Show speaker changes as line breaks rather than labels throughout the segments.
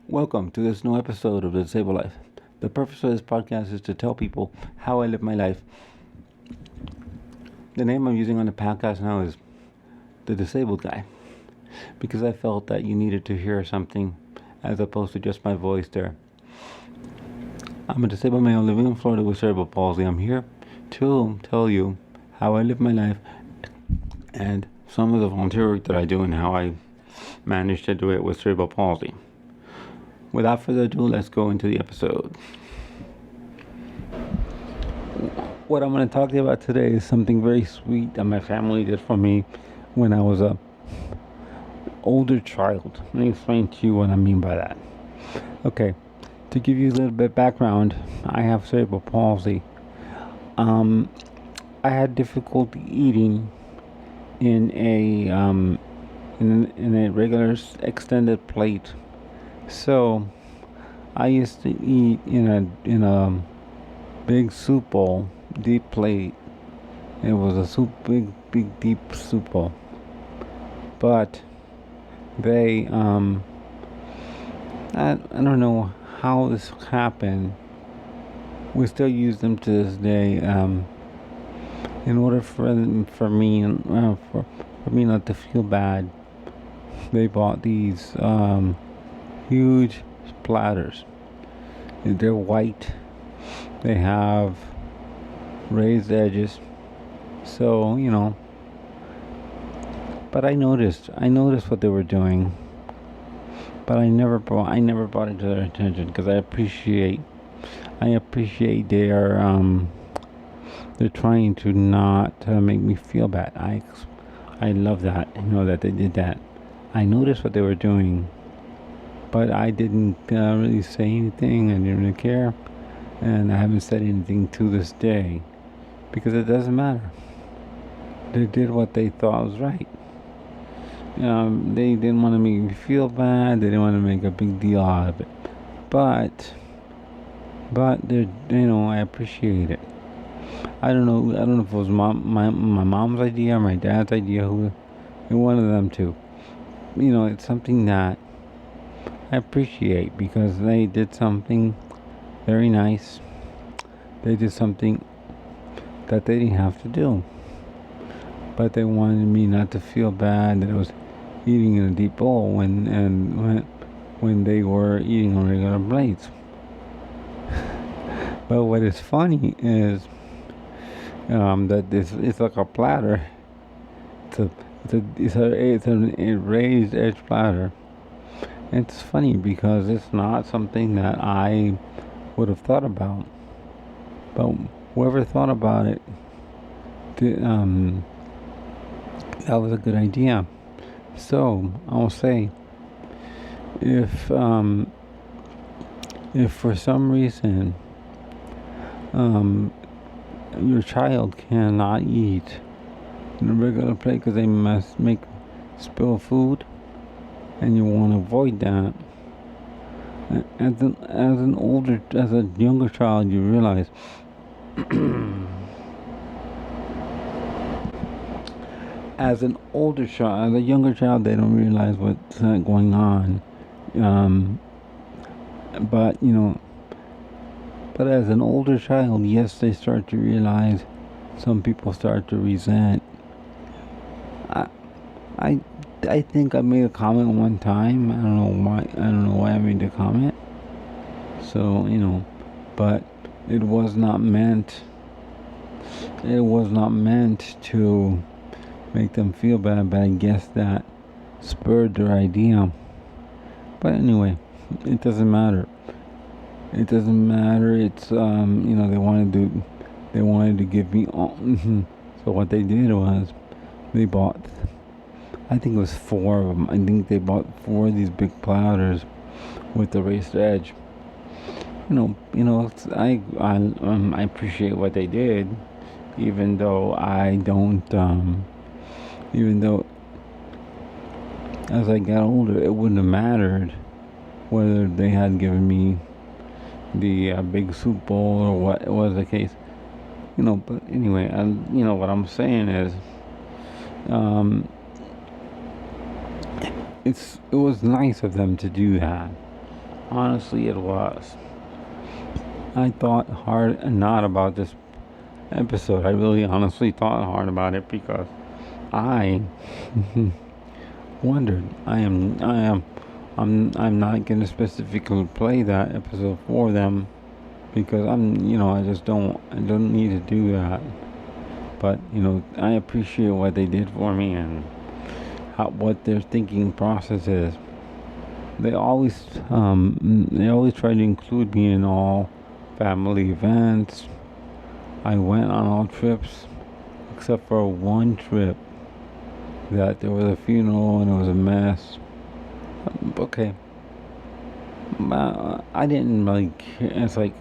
Welcome to this new episode of The Disabled Life. The purpose of this podcast is to tell people how I live my life. The name I'm using on the podcast now is The Disabled Guy because I felt that you needed to hear something as opposed to just my voice there. I'm a disabled male living in Florida with cerebral palsy. I'm here to tell you how I live my life and some of the volunteer work that I do and how I managed to do it with cerebral palsy. Without further ado, let's go into the episode. What I'm going to talk to you about today is something very sweet that my family did for me when I was a older child. Let me explain to you what I mean by that. Okay, to give you a little bit of background, I have cerebral palsy. I had difficulty eating in a regular extended plate. So I used to eat in a big soup bowl, deep plate. It was a big deep soup bowl. But they I don't know how this happened. We still use them to this day. In order for me not to feel bad, they bought these huge platters. They're white. They have raised edges. So, but I noticed what they were doing. But I never brought it to their attention because I appreciate they're trying to not make me feel bad. I love that, that they did that. I noticed what they were doing, but I didn't really say anything. I didn't really care, and I haven't said anything to this day because it doesn't matter. They did what they thought was right. They didn't want to make me feel bad. They didn't want to make a big deal out of it, but they, I appreciate it. I don't know if it was my mom's idea or my dad's idea. One of them two. It's something that I appreciate because they did something very nice. They did something that they didn't have to do, but they wanted me not to feel bad that I was eating in a deep bowl when they were eating on regular plates. But what is funny is that it's like a platter. It's a raised edge platter. It's funny because it's not something that I would have thought about. But whoever thought about it, that was a good idea. So I'll say, if for some reason your child cannot eat in a regular plate because they must spill food, and you want to avoid that. As a younger child, you realize as a younger child, they don't realize what's going on. But but as an older child, yes, they start to realize. Some people start to resent. I think I made a comment one time. I don't know why I made the comment. So, but it was not meant to make them feel bad, but I guess that spurred their idea. But anyway, it doesn't matter. It's they wanted to give me all. So what they did was they bought, I think it was 4 of them. I think they bought 4 of these big platters with the raised edge. I appreciate what they did, even though I don't. Even though as I got older, it wouldn't have mattered whether they had given me the big soup bowl or what was the case. But anyway, what I'm saying is, it was nice of them to do that. Honestly, it was. I thought hard and not about this episode. I really honestly thought hard about it because I wondered. I'm not gonna specifically play that episode for them because I don't need to do that. But I appreciate what they did for me and what their thinking process is. They always try to include me in all family events. I went on all trips except for one trip that there was a funeral and it was a mess. Okay, I didn't really care. It's like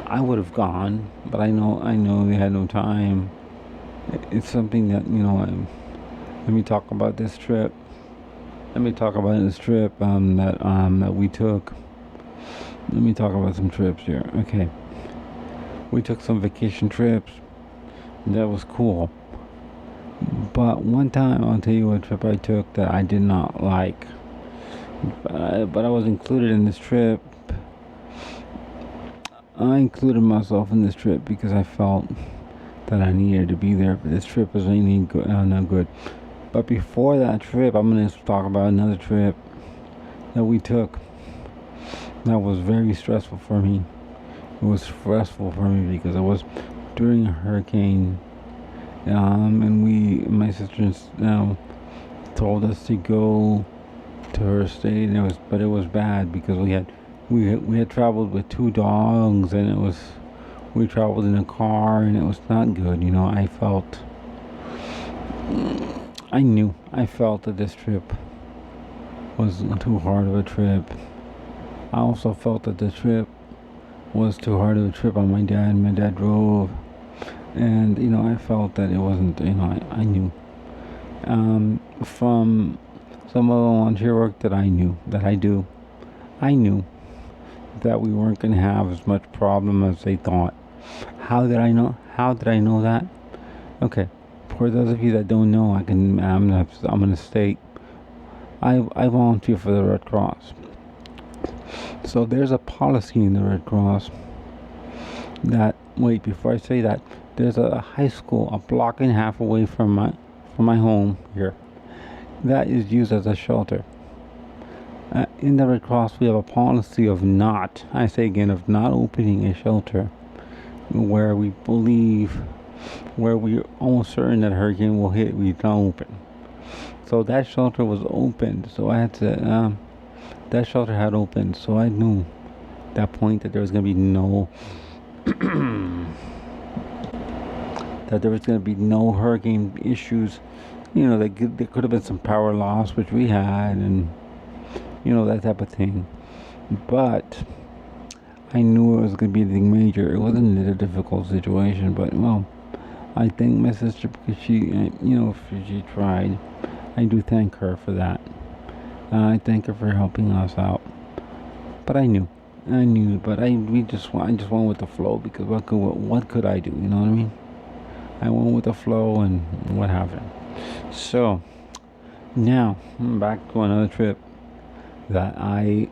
I would have gone, but I know they had no time. It's something that let me talk about this trip. Let me talk about this trip that we took. Let me talk about some trips here. Okay, we took some vacation trips. That was cool. But one time, I'll tell you what trip I took that I did not like. But I was included in this trip. I included myself in this trip because I felt that I needed to be there. But this trip was really good, not good. But before that trip, I'm going to talk about another trip that we took that was very stressful for me. It was stressful for me because it was during a hurricane, and my sisters told us to go to her state, and it was bad because we had traveled with two dogs, and we traveled in a car, and it was not good. I felt that this trip was too hard of a trip. I also felt that the trip was too hard of a trip on my dad. My dad drove, and I felt that it wasn't. I knew from some of the volunteer work that I do. I knew that we weren't going to have as much problem as they thought. How did I know? How did I know that? Okay, for those of you that don't know, I'm gonna state I volunteer for the Red Cross. So there's a policy in the Red Cross that before I say that, there's a high school a block and a half away from my home here that is used as a shelter. In the Red Cross, we have a policy of not, I say again, of not opening a shelter where we're almost certain that a hurricane will hit. We don't open. So that shelter was opened. So I had to. That shelter had opened. So I knew at that point that there was going to be no. that there was going to be no hurricane issues. There could have been some power loss, which we had, and that type of thing. But I knew it was going to be anything major. It wasn't a difficult situation, but I thank my sister because she tried. I do thank her for that. I thank her for helping us out. But I knew, but I just went with the flow because what could I do? You know what I mean? I went with the flow, and what happened? So now back to another trip that I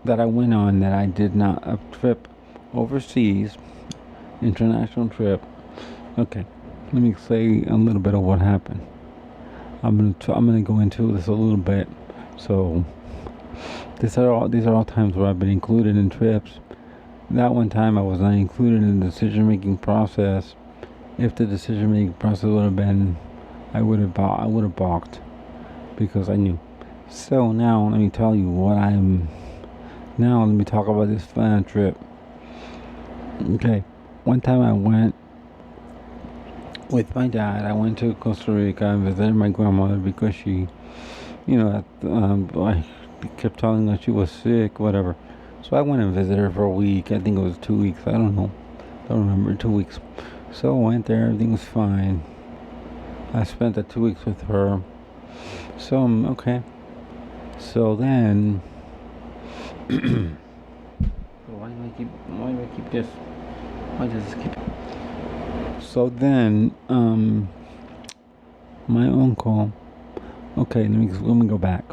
went on that I did not a trip overseas, international trip. Okay, let me say a little bit of what happened. I'm gonna go into this a little bit. So these are all times where I've been included in trips. That one time I was not included in the decision making process. If the decision making process would have been, I would have balked because I knew. So now let me tell you what I'm. Now let me talk about this fun trip. Okay, one time I went with my dad. I went to Costa Rica and visited my grandmother because she, I kept telling her she was sick, whatever. So I went and visited her for a week. I think it was 2 weeks. I don't know. I don't remember. 2 weeks. So I went there. Everything was fine. I spent the 2 weeks with her. So okay. So then. Why do I keep this? Why does this keep? So then, my uncle. Okay, let me go back.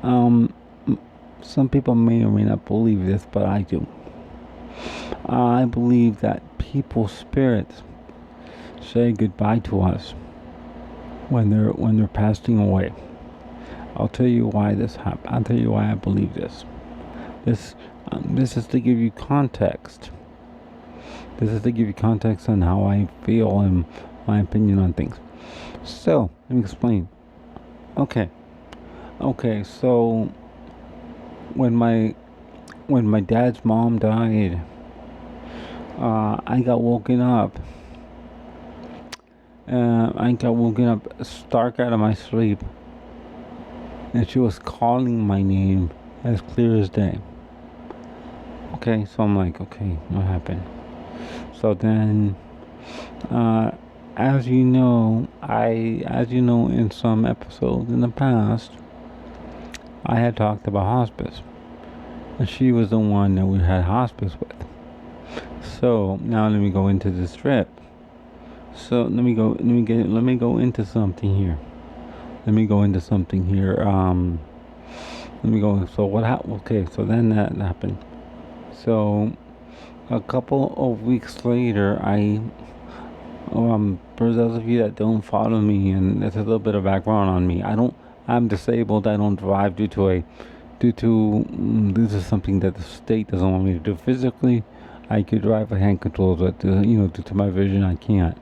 Um, some people may or may not believe this, but I do. I believe that people's spirits say goodbye to us when they're passing away. I'll tell you why this happened. I'll tell you why I believe this. This this is to give you context. This is to give you context on how I feel and my opinion on things. So let me explain. Okay, okay. So when my when my dad's mom died, I got woken up. I got woken up stark out of my sleep, and she was calling my name as clear as day. Okay, so I'm like, okay, what happened? So then, uh, as you know, in some episodes in the past, I had talked about hospice, and she was the one that we had hospice with. So now let me go into this trip. So let me go into something here. Let me go into something here. Let me go. So what happened? Okay, so then that happened. So a couple of weeks later, for those of you that don't follow me, and there's a little bit of background on me. I'm disabled. I don't drive due to something that the state doesn't want me to do physically. I could drive with hand controls, but due to my vision, I can't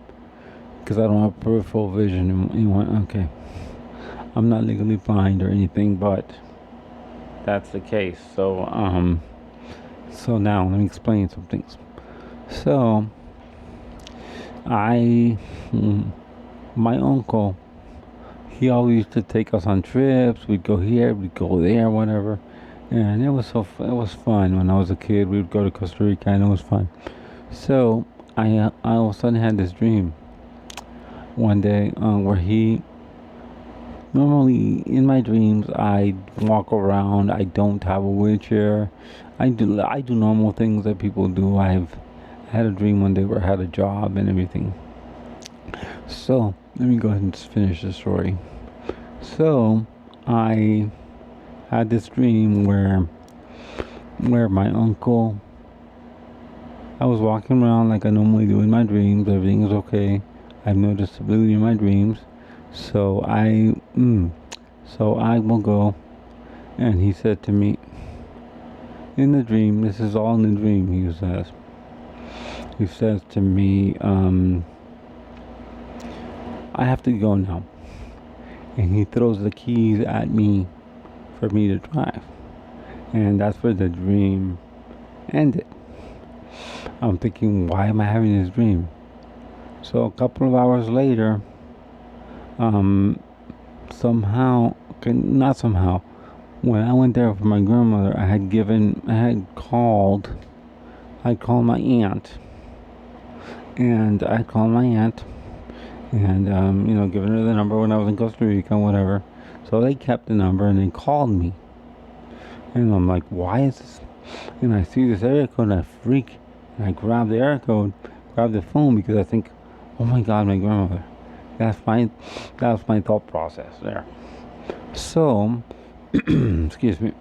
because I don't have peripheral vision. Okay, I'm not legally blind or anything, but that's the case. So now let me explain some things. So I, mm, my uncle, he always used to take us on trips. We'd go here, we'd go there, whatever, and it was fun. When I was a kid, we'd go to Costa Rica, and it was fun. So I all of a sudden had this dream one day where he normally in my dreams I walk around. I don't have a wheelchair. I do normal things that people do. I've had a dream one day where I had a job and everything. So let me go ahead and finish the story. So I had this dream where my uncle, I was walking around like I normally do in my dreams. Everything is okay. I have no disability in my dreams. So I will go. And he said to me in the dream, this is all in the dream. He says to me, I have to go now. And he throws the keys at me for me to drive. And that's where the dream ended. I'm thinking, why am I having this dream? So a couple of hours later, um, not somehow, when I went there for my grandmother, I called my aunt, and I called my aunt, and giving her the number when I was in Costa Rica, whatever. So they kept the number and they called me, and I'm like, why is this? And I see this area code, and I freak, and I grab the area code, grab the phone because I think, oh my God, my grandmother. That's my thought process there. So, excuse me.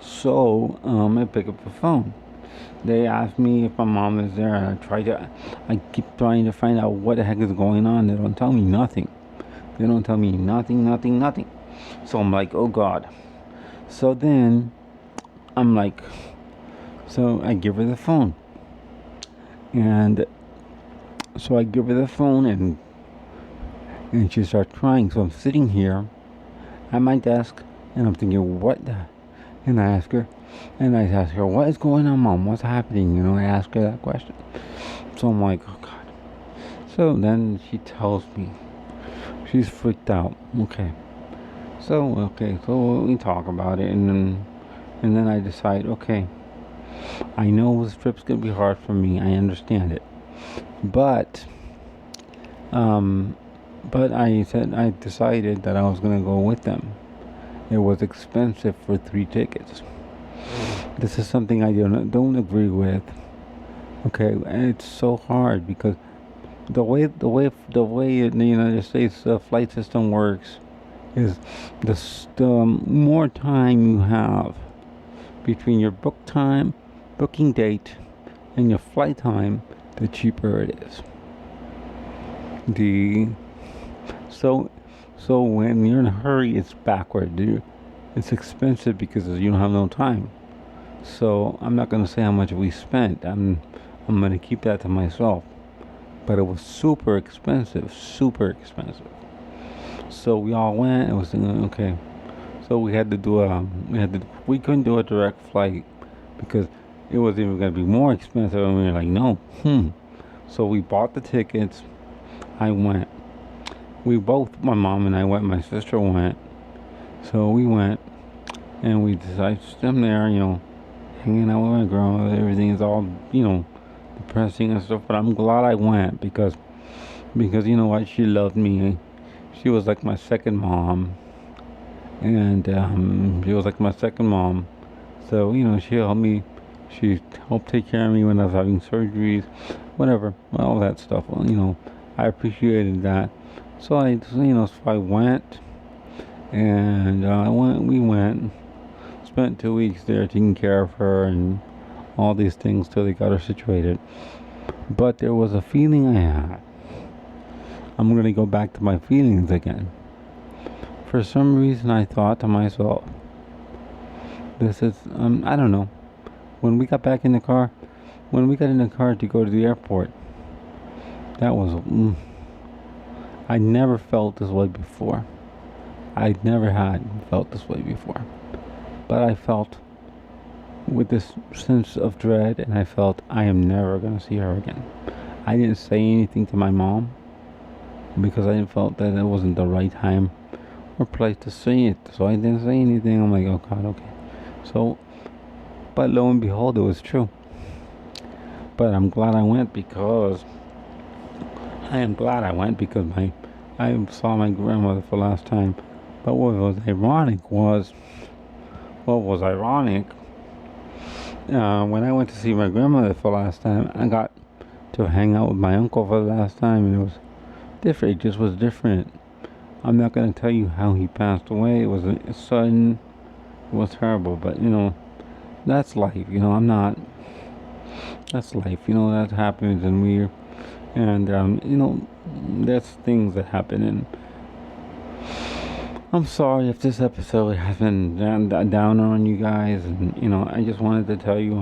So, I pick up the phone. They asked me if my mom is there, and I keep trying to find out what the heck is going on. They don't tell me nothing. They don't tell me nothing, nothing, nothing. So I'm like, oh God. So then, I'm like, so I give her the phone. And so I give her the phone, and she starts crying. So I'm sitting here at my desk, and I'm thinking, what the? And I ask her, what is going on, Mom? What's happening? I ask her that question. So I'm like, oh God. So then she tells me, she's freaked out. So we talk about it, and then I decide, okay, I know this trip's gonna be hard for me. I understand it, but um, but I decided that I was gonna go with them. It was expensive for 3 tickets. This is something I don't agree with. Okay, and it's so hard because the way in the United States the flight system works is the more time you have between your booking date, and your flight time, the cheaper it is. The so so when you're in a hurry, it's backward. It's expensive because you don't have no time. So I'm not gonna say how much we spent. I'm gonna keep that to myself. But it was super expensive, super expensive. So we all went. It was okay. So we had to do we couldn't do a direct flight because it was even gonna be more expensive, and we were like, no. So we bought the tickets. I went. We both, my mom and I went. My sister went. So we went, and we decided to stay there, hanging out with my grandmother. Everything is all, depressing and stuff. But I'm glad I went because you know what? She loved me. She was like my second mom, and she was like my second mom. So she helped me. She helped take care of me when I was having surgeries, whatever, all that stuff. Well, I appreciated that. So so I went, and we went, spent 2 weeks there taking care of her and all these things till they got her situated. But there was a feeling I had. I'm going to go back to my feelings again. For some reason, I thought to myself, this is, I don't know. When we got back in the car, when we got in the car to go to the airport, that was, I never felt this way before. I never had felt this way before. But I felt with this sense of dread, and I felt I am never going to see her again. I didn't say anything to my mom because I felt that it wasn't the right time or place to say it. So I didn't say anything. I'm like, oh God, okay. So, but lo and behold, it was true. But I'm glad I went because I saw my grandmother for the last time. But what was ironic when I went to see my grandmother for the last time, I got to hang out with my uncle for the last time, and it was different. It just was different. I'm not going to tell you how he passed away. It was sudden. It was terrible, but that's life. That's life. That happens, and that's things that happen. And I'm sorry if this episode has been down on you guys, and I just wanted to tell you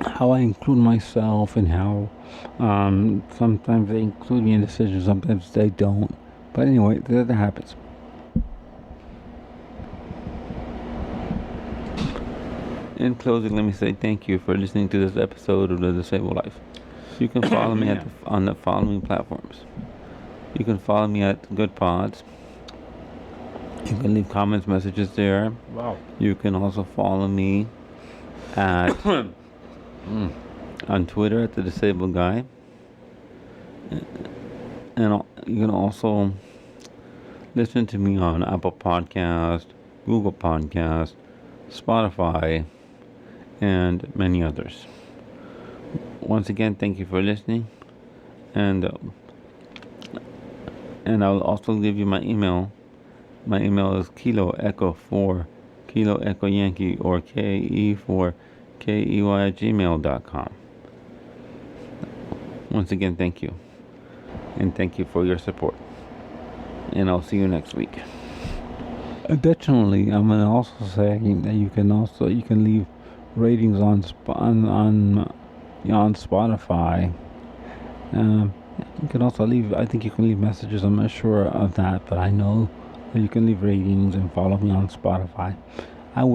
how I include myself, and how sometimes they include me in decisions, sometimes they don't. But anyway, that happens. In closing, let me say thank you for listening to this episode of The Disabled Life. You can follow me on the following platforms. You can follow me at Good Pods. You can leave comments, messages there.
Wow.
You can also follow me at on Twitter at The Disabled Guy. And you can also listen to me on Apple Podcast, Google Podcast, Spotify, and many others. Once again, thank you for listening, and I'll also give you my email. My email is Kilo Echo 4 Kilo Echo Yankee, or KE4 KEY at gmail.com. Once again, thank you, and thank you for your support, and I'll see you next week. Additionally, I'm gonna also say that you can leave ratings on Spotify. You can also leave. I think you can leave messages. I'm not sure of that, but I know that you can leave ratings and follow me on Spotify.